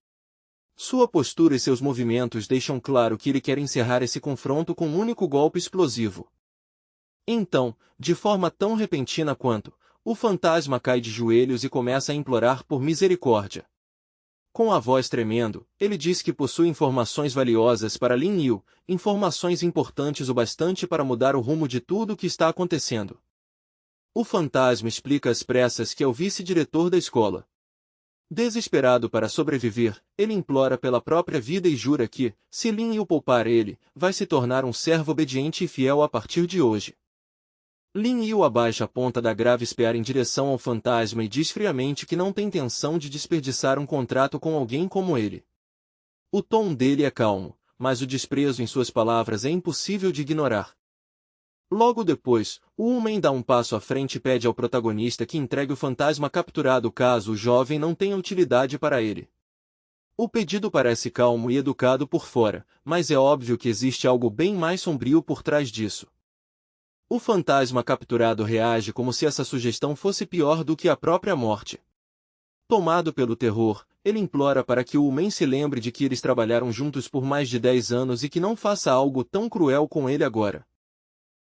Sua postura e seus movimentos deixam claro que ele quer encerrar esse confronto com um único golpe explosivo. Então, de forma tão repentina quanto, o fantasma cai de joelhos e começa a implorar por misericórdia. Com a voz tremendo, ele diz que possui informações valiosas para Lin Yu, informações importantes o bastante para mudar o rumo de tudo o que está acontecendo. O fantasma explica às pressas que é o vice-diretor da escola. Desesperado para sobreviver, ele implora pela própria vida e jura que, se Lin Yu poupar ele, vai se tornar um servo obediente e fiel a partir de hoje. Lin Yu abaixa a ponta da grave espear em direção ao fantasma e diz friamente que não tem intenção de desperdiçar um contrato com alguém como ele. O tom dele é calmo, mas o desprezo em suas palavras é impossível de ignorar. Logo depois, o homem dá um passo à frente e pede ao protagonista que entregue o fantasma capturado caso o jovem não tenha utilidade para ele. O pedido parece calmo e educado por fora, mas é óbvio que existe algo bem mais sombrio por trás disso. O fantasma capturado reage como se essa sugestão fosse pior do que a própria morte. Tomado pelo terror, ele implora para que o homem se lembre de que eles trabalharam juntos por mais de 10 anos e que não faça algo tão cruel com ele agora.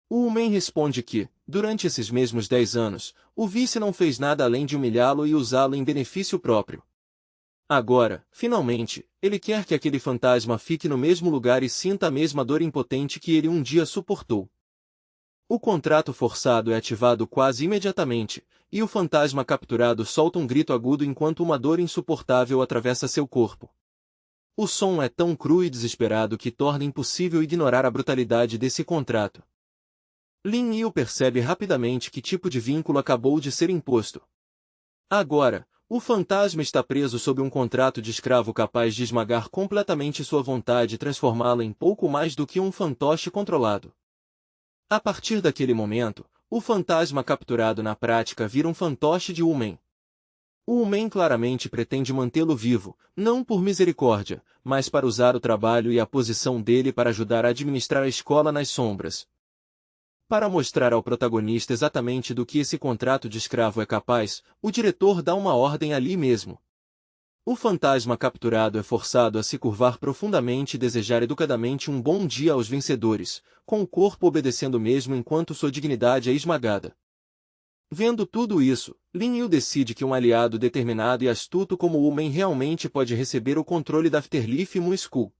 O homem responde que, durante esses mesmos 10 anos, o vice não fez nada além de humilhá-lo e usá-lo em benefício próprio. Agora, finalmente, ele quer que aquele fantasma fique no mesmo lugar e sinta a mesma dor impotente que ele um dia suportou. O contrato forçado é ativado quase imediatamente, e o fantasma capturado solta um grito agudo enquanto uma dor insuportável atravessa seu corpo. O som é tão cru e desesperado que torna impossível ignorar a brutalidade desse contrato. Lin Yu percebe rapidamente que tipo de vínculo acabou de ser imposto. Agora, o fantasma está preso sob um contrato de escravo capaz de esmagar completamente sua vontade e transformá-la em pouco mais do que um fantoche controlado. A partir daquele momento, o fantasma capturado na prática vira um fantoche de Umen. O Umen claramente pretende mantê-lo vivo, não por misericórdia, mas para usar o trabalho e a posição dele para ajudar a administrar a escola nas sombras. Para mostrar ao protagonista exatamente do que esse contrato de escravo é capaz, o diretor dá uma ordem ali mesmo. O fantasma capturado é forçado a se curvar profundamente e desejar educadamente um bom dia aos vencedores, com o corpo obedecendo mesmo enquanto sua dignidade é esmagada. Vendo tudo isso, Lin Yu decide que um aliado determinado e astuto como Umen realmente pode receber o controle da Afterlife Moon School.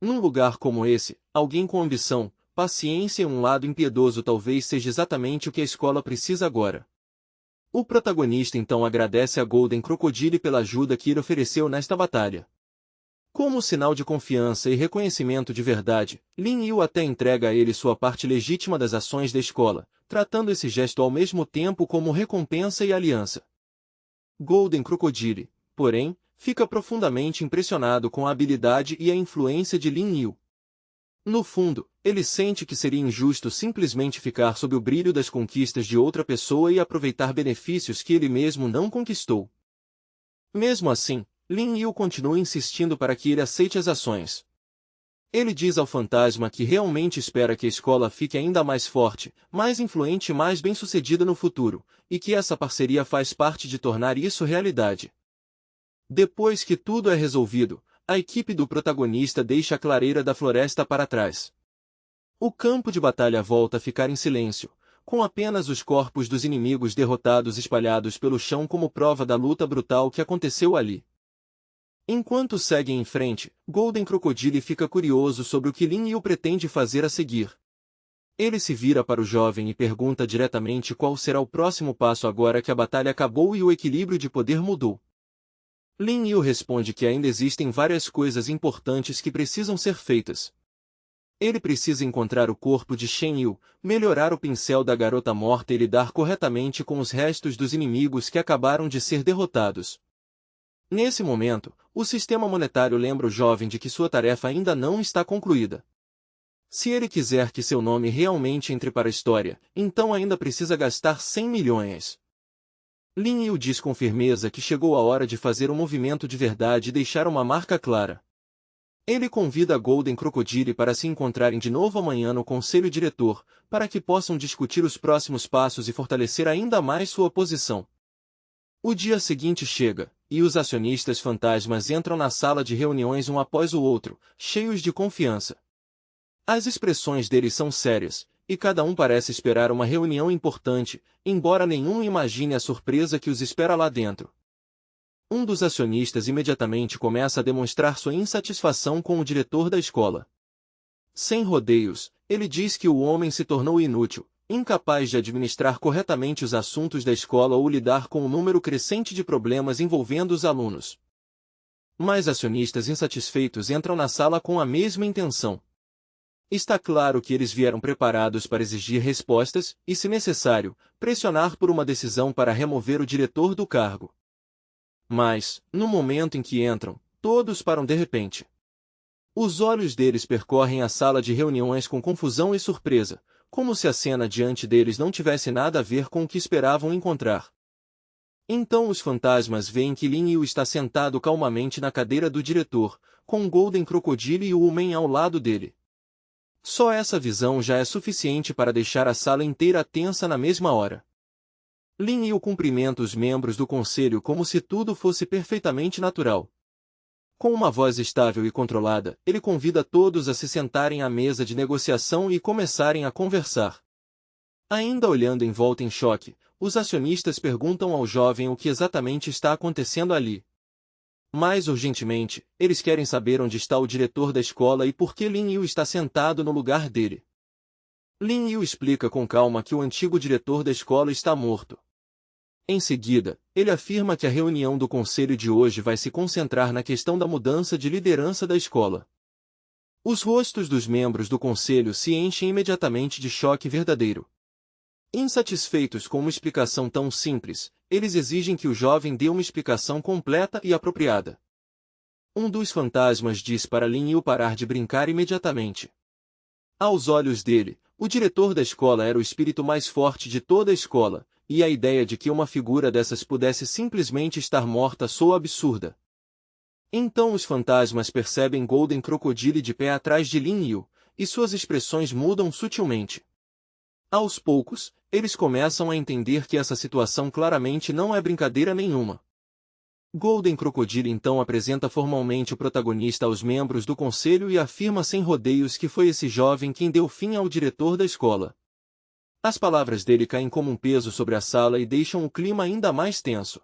Num lugar como esse, alguém com ambição, paciência e um lado impiedoso talvez seja exatamente o que a escola precisa agora. O protagonista então agradece a Golden Crocodile pela ajuda que ele ofereceu nesta batalha. Como sinal de confiança e reconhecimento de verdade, Lin Yu até entrega a ele sua parte legítima das ações da escola, tratando esse gesto ao mesmo tempo como recompensa e aliança. Golden Crocodile, porém, fica profundamente impressionado com a habilidade e a influência de Lin Yu. No fundo, ele sente que seria injusto simplesmente ficar sob o brilho das conquistas de outra pessoa e aproveitar benefícios que ele mesmo não conquistou. Mesmo assim, Lin Yu continua insistindo para que ele aceite as ações. Ele diz ao fantasma que realmente espera que a escola fique ainda mais forte, mais influente e mais bem-sucedida no futuro, e que essa parceria faz parte de tornar isso realidade. Depois que tudo é resolvido, a equipe do protagonista deixa a clareira da floresta para trás. O campo de batalha volta a ficar em silêncio, com apenas os corpos dos inimigos derrotados espalhados pelo chão como prova da luta brutal que aconteceu ali. Enquanto seguem em frente, Golden Crocodile fica curioso sobre o que Lin Yu pretende fazer a seguir. Ele se vira para o jovem e pergunta diretamente qual será o próximo passo agora que a batalha acabou e o equilíbrio de poder mudou. Lin Yu responde que ainda existem várias coisas importantes que precisam ser feitas. Ele precisa encontrar o corpo de Shen Yu, melhorar o pincel da garota morta e lidar corretamente com os restos dos inimigos que acabaram de ser derrotados. Nesse momento, o sistema monetário lembra o jovem de que sua tarefa ainda não está concluída. Se ele quiser que seu nome realmente entre para a história, então ainda precisa gastar 100 milhões. Lin Yu diz com firmeza que chegou a hora de fazer um movimento de verdade e deixar uma marca clara. Ele convida a Golden Crocodile para se encontrarem de novo amanhã no Conselho Diretor, para que possam discutir os próximos passos e fortalecer ainda mais sua posição. O dia seguinte chega, e os acionistas fantasmas entram na sala de reuniões um após o outro, cheios de confiança. As expressões deles são sérias, e cada um parece esperar uma reunião importante, embora nenhum imagine a surpresa que os espera lá dentro. Um dos acionistas imediatamente começa a demonstrar sua insatisfação com o diretor da escola. Sem rodeios, ele diz que o homem se tornou inútil, incapaz de administrar corretamente os assuntos da escola ou lidar com o número crescente de problemas envolvendo os alunos. Mais acionistas insatisfeitos entram na sala com a mesma intenção. Está claro que eles vieram preparados para exigir respostas e, se necessário, pressionar por uma decisão para remover o diretor do cargo. Mas, no momento em que entram, todos param de repente. Os olhos deles percorrem a sala de reuniões com confusão e surpresa, como se a cena diante deles não tivesse nada a ver com o que esperavam encontrar. Então os fantasmas veem que Lin Yu está sentado calmamente na cadeira do diretor, com o Golden Crocodile e o Woman ao lado dele. Só essa visão já é suficiente para deixar a sala inteira tensa na mesma hora. Lin Yu cumprimenta os membros do conselho como se tudo fosse perfeitamente natural. Com uma voz estável e controlada, ele convida todos a se sentarem à mesa de negociação e começarem a conversar. Ainda olhando em volta em choque, os acionistas perguntam ao jovem o que exatamente está acontecendo ali. Mais urgentemente, eles querem saber onde está o diretor da escola e por que Lin Yu está sentado no lugar dele. Lin Yu explica com calma que o antigo diretor da escola está morto. Em seguida, ele afirma que a reunião do conselho de hoje vai se concentrar na questão da mudança de liderança da escola. Os rostos dos membros do conselho se enchem imediatamente de choque verdadeiro. Insatisfeitos com uma explicação tão simples, eles exigem que o jovem dê uma explicação completa e apropriada. Um dos fantasmas diz para Lin Yu parar de brincar imediatamente. Aos olhos dele, o diretor da escola era o espírito mais forte de toda a escola, e a ideia de que uma figura dessas pudesse simplesmente estar morta soa absurda. Então os fantasmas percebem Golden Crocodile de pé atrás de Lin Yu, e suas expressões mudam sutilmente. Aos poucos, eles começam a entender que essa situação claramente não é brincadeira nenhuma. Golden Crocodile então apresenta formalmente o protagonista aos membros do conselho e afirma sem rodeios que foi esse jovem quem deu fim ao diretor da escola. As palavras dele caem como um peso sobre a sala e deixam o clima ainda mais tenso.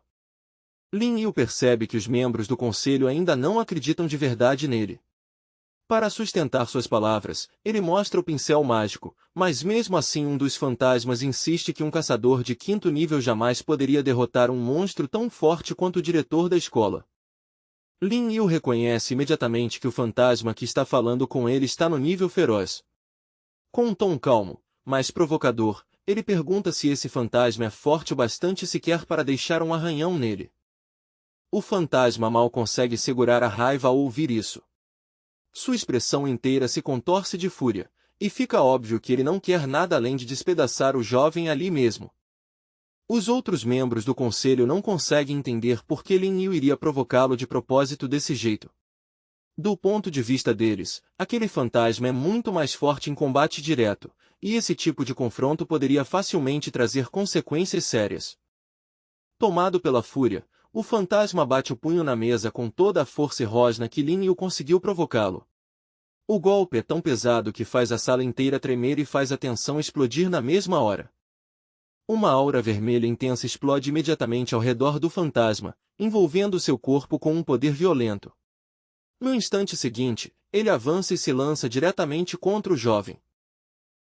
Lin Yu percebe que os membros do conselho ainda não acreditam de verdade nele. Para sustentar suas palavras, ele mostra o pincel mágico, mas mesmo assim um dos fantasmas insiste que um caçador de 5º nível jamais poderia derrotar um monstro tão forte quanto o diretor da escola. Lin Yu reconhece imediatamente que o fantasma que está falando com ele está no nível feroz. Com um tom calmo, mas provocador, ele pergunta se esse fantasma é forte o bastante sequer para deixar um arranhão nele. O fantasma mal consegue segurar a raiva ao ouvir isso. Sua expressão inteira se contorce de fúria, e fica óbvio que ele não quer nada além de despedaçar o jovem ali mesmo. Os outros membros do conselho não conseguem entender por que Lin Yu iria provocá-lo de propósito desse jeito. Do ponto de vista deles, aquele fantasma é muito mais forte em combate direto, e esse tipo de confronto poderia facilmente trazer consequências sérias. Tomado pela fúria, o fantasma bate o punho na mesa com toda a força e rosna que Lin Yu conseguiu provocá-lo. O golpe é tão pesado que faz a sala inteira tremer e faz a tensão explodir na mesma hora. Uma aura vermelha intensa explode imediatamente ao redor do fantasma, envolvendo seu corpo com um poder violento. No instante seguinte, ele avança e se lança diretamente contra o jovem.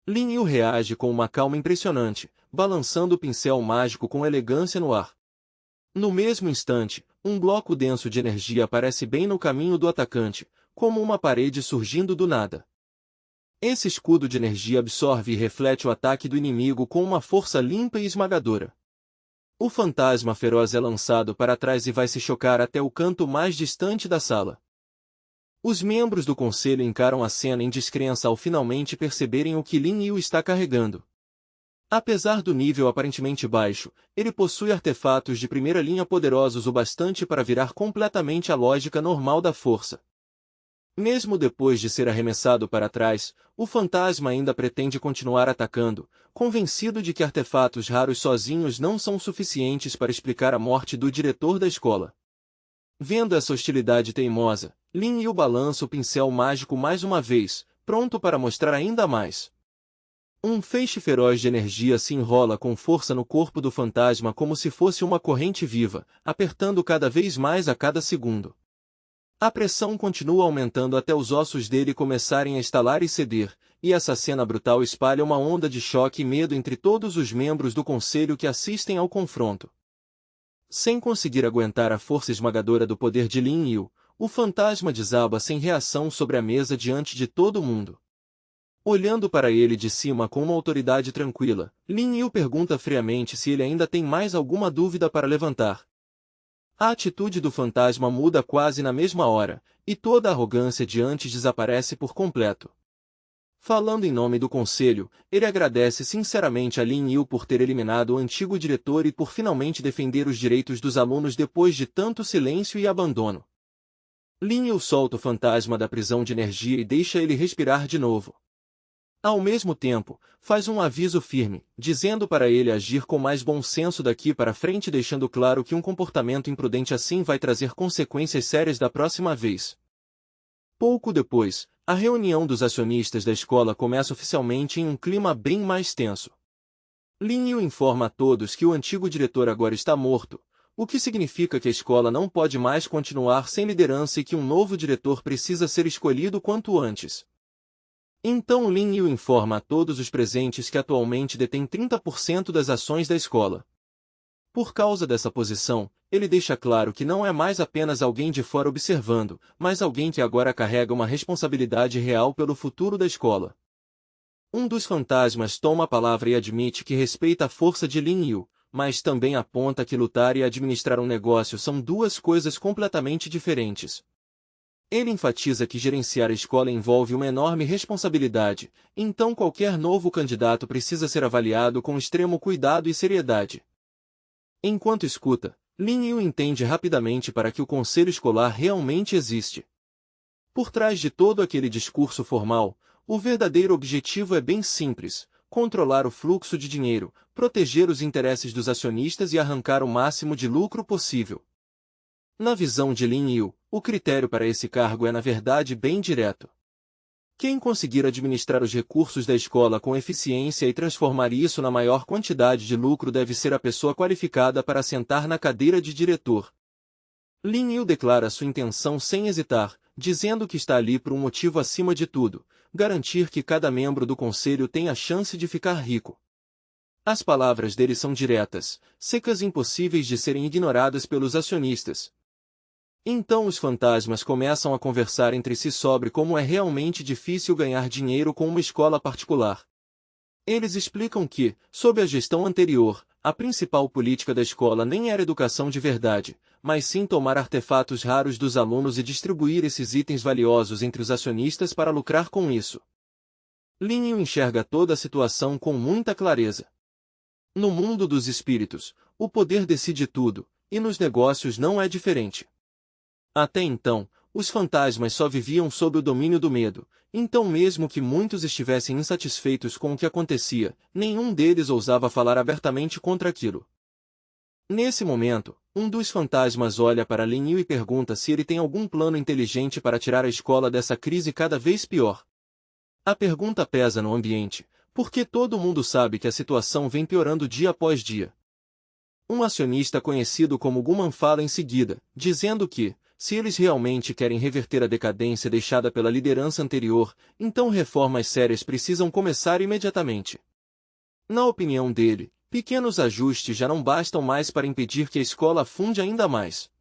Lin Yu reage com uma calma impressionante, balançando o pincel mágico com elegância no ar. No mesmo instante, um bloco denso de energia aparece bem no caminho do atacante, como uma parede surgindo do nada. Esse escudo de energia absorve e reflete o ataque do inimigo com uma força limpa e esmagadora. O fantasma feroz é lançado para trás e vai se chocar até o canto mais distante da sala. Os membros do conselho encaram a cena em descrença ao finalmente perceberem o que Lin Yu está carregando. Apesar do nível aparentemente baixo, ele possui artefatos de primeira linha poderosos o bastante para virar completamente a lógica normal da força. Mesmo depois de ser arremessado para trás, o fantasma ainda pretende continuar atacando, convencido de que artefatos raros sozinhos não são suficientes para explicar a morte do diretor da escola. Vendo essa hostilidade teimosa, Lin Yu balança o pincel mágico mais uma vez, pronto para mostrar ainda mais. Um feixe feroz de energia se enrola com força no corpo do fantasma como se fosse uma corrente viva, apertando cada vez mais a cada segundo. A pressão continua aumentando até os ossos dele começarem a estalar e ceder, e essa cena brutal espalha uma onda de choque e medo entre todos os membros do conselho que assistem ao confronto. Sem conseguir aguentar a força esmagadora do poder de Lin Yu, o fantasma desaba sem reação sobre a mesa diante de todo mundo. Olhando para ele de cima com uma autoridade tranquila, Lin Yu pergunta friamente se ele ainda tem mais alguma dúvida para levantar. A atitude do fantasma muda quase na mesma hora, e toda a arrogância de antes desaparece por completo. Falando em nome do conselho, ele agradece sinceramente a Lin Yu por ter eliminado o antigo diretor e por finalmente defender os direitos dos alunos depois de tanto silêncio e abandono. Lin Yu solta o fantasma da prisão de energia e deixa ele respirar de novo. Ao mesmo tempo, faz um aviso firme, dizendo para ele agir com mais bom senso daqui para frente, deixando claro que um comportamento imprudente assim vai trazer consequências sérias da próxima vez. Pouco depois, a reunião dos acionistas da escola começa oficialmente em um clima bem mais tenso. Lin Yu informa a todos que o antigo diretor agora está morto, o que significa que a escola não pode mais continuar sem liderança e que um novo diretor precisa ser escolhido quanto antes. Então Lin Yu informa a todos os presentes que atualmente detém 30% das ações da escola. Por causa dessa posição, ele deixa claro que não é mais apenas alguém de fora observando, mas alguém que agora carrega uma responsabilidade real pelo futuro da escola. Um dos fantasmas toma a palavra e admite que respeita a força de Lin Yu, mas também aponta que lutar e administrar um negócio são duas coisas completamente diferentes. Ele enfatiza que gerenciar a escola envolve uma enorme responsabilidade, então qualquer novo candidato precisa ser avaliado com extremo cuidado e seriedade. Enquanto escuta, Lin Yu entende rapidamente para que o conselho escolar realmente existe. Por trás de todo aquele discurso formal, o verdadeiro objetivo é bem simples: controlar o fluxo de dinheiro, proteger os interesses dos acionistas e arrancar o máximo de lucro possível. Na visão de Lin Yu, o critério para esse cargo é na verdade bem direto. Quem conseguir administrar os recursos da escola com eficiência e transformar isso na maior quantidade de lucro deve ser a pessoa qualificada para sentar na cadeira de diretor. Lin Yu declara sua intenção sem hesitar, dizendo que está ali por um motivo acima de tudo: garantir que cada membro do conselho tenha a chance de ficar rico. As palavras dele são diretas, secas e impossíveis de serem ignoradas pelos acionistas. Então os fantasmas começam a conversar entre si sobre como é realmente difícil ganhar dinheiro com uma escola particular. Eles explicam que, sob a gestão anterior, a principal política da escola nem era educação de verdade, mas sim tomar artefatos raros dos alunos e distribuir esses itens valiosos entre os acionistas para lucrar com isso. Lin Yu enxerga toda a situação com muita clareza. No mundo dos espíritos, o poder decide tudo, e nos negócios não é diferente. Até então, os fantasmas só viviam sob o domínio do medo, então mesmo que muitos estivessem insatisfeitos com o que acontecia, nenhum deles ousava falar abertamente contra aquilo. Nesse momento, um dos fantasmas olha para Lin Yu e pergunta se ele tem algum plano inteligente para tirar a escola dessa crise cada vez pior. A pergunta pesa no ambiente, Porque todo mundo sabe que a situação vem piorando dia após dia. Um acionista conhecido como Guman fala em seguida, dizendo que, se eles realmente querem reverter a decadência deixada pela liderança anterior, então reformas sérias precisam começar imediatamente. Na opinião dele, pequenos ajustes já não bastam mais para impedir que a escola afunde ainda mais.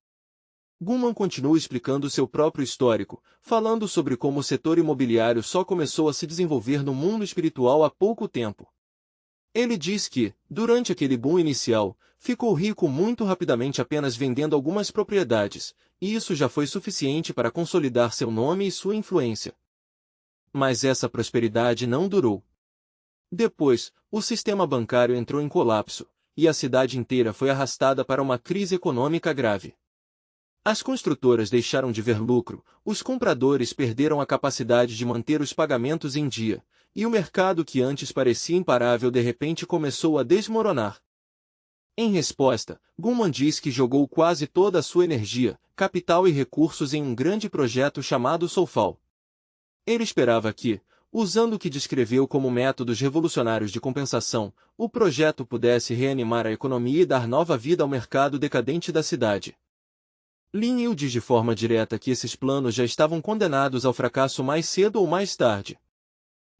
Guman continua explicando seu próprio histórico, falando sobre como o setor imobiliário só começou a se desenvolver no mundo espiritual há pouco tempo. Ele diz que, durante aquele boom inicial, ficou rico muito rapidamente apenas vendendo algumas propriedades, e isso já foi suficiente para consolidar seu nome e sua influência. Mas essa prosperidade não durou. Depois, o sistema bancário entrou em colapso, e a cidade inteira foi arrastada para uma crise econômica grave. As construtoras deixaram de ver lucro, os compradores perderam a capacidade de manter os pagamentos em dia, e o mercado que antes parecia imparável de repente começou a desmoronar. Em resposta, Guman diz que jogou quase toda a sua energia, capital e recursos em um grande projeto chamado Soulfall. Ele esperava que, usando o que descreveu como métodos revolucionários de compensação, o projeto pudesse reanimar a economia e dar nova vida ao mercado decadente da cidade. Lin Yu diz de forma direta que esses planos já estavam condenados ao fracasso mais cedo ou mais tarde.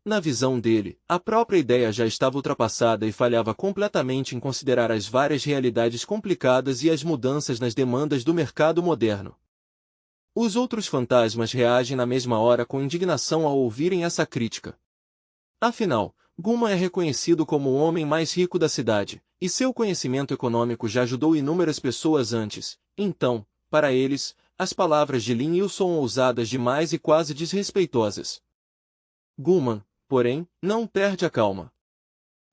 Na visão dele, a própria ideia já estava ultrapassada e falhava completamente em considerar as várias realidades complicadas e as mudanças nas demandas do mercado moderno. Os outros fantasmas reagem na mesma hora com indignação ao ouvirem essa crítica. Afinal, Guman é reconhecido como o homem mais rico da cidade, e seu conhecimento econômico já ajudou inúmeras pessoas antes. Então, para eles, as palavras de Lin Yu são ousadas demais e quase desrespeitosas. Guman, porém, não perde a calma.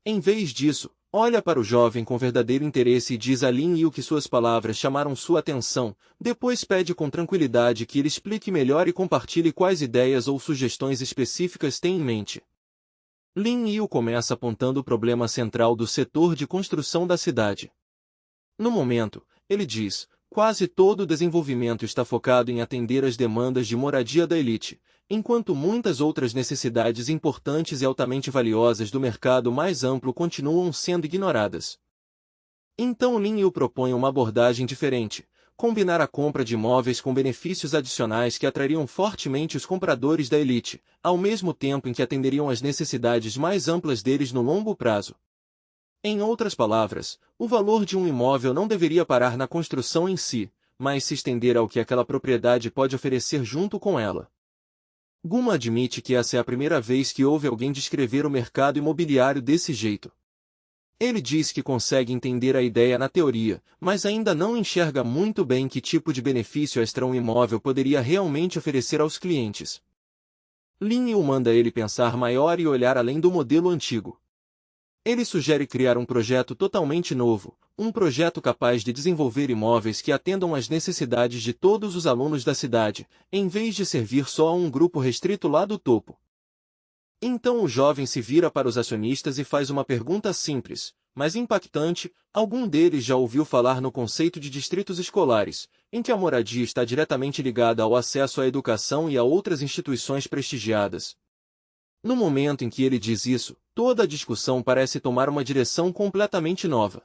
Em vez disso, olha para o jovem com verdadeiro interesse e diz a Lin Yu que suas palavras chamaram sua atenção, depois pede com tranquilidade que ele explique melhor e compartilhe quais ideias ou sugestões específicas tem em mente. Lin Yu começa apontando o problema central do setor de construção da cidade. No momento, ele diz, quase todo o desenvolvimento está focado em atender às demandas de moradia da elite, enquanto muitas outras necessidades importantes e altamente valiosas do mercado mais amplo continuam sendo ignoradas. Então Lin Yu propõe uma abordagem diferente, combinar a compra de imóveis com benefícios adicionais que atrariam fortemente os compradores da elite, ao mesmo tempo em que atenderiam às necessidades mais amplas deles no longo prazo. Em outras palavras, o valor de um imóvel não deveria parar na construção em si, mas se estender ao que aquela propriedade pode oferecer junto com ela. Guman admite que essa é a primeira vez que ouve alguém descrever o mercado imobiliário desse jeito. Ele diz que consegue entender a ideia na teoria, mas ainda não enxerga muito bem que tipo de benefício extra um imóvel poderia realmente oferecer aos clientes. Lin Yu manda ele pensar maior e olhar além do modelo antigo. Ele sugere criar um projeto totalmente novo, um projeto capaz de desenvolver imóveis que atendam às necessidades de todos os alunos da cidade, em vez de servir só a um grupo restrito lá do topo. Então o jovem se vira para os acionistas e faz uma pergunta simples, mas impactante. Algum deles já ouviu falar no conceito de distritos escolares, em que a moradia está diretamente ligada ao acesso à educação e a outras instituições prestigiadas. No momento em que ele diz isso, toda a discussão parece tomar uma direção completamente nova.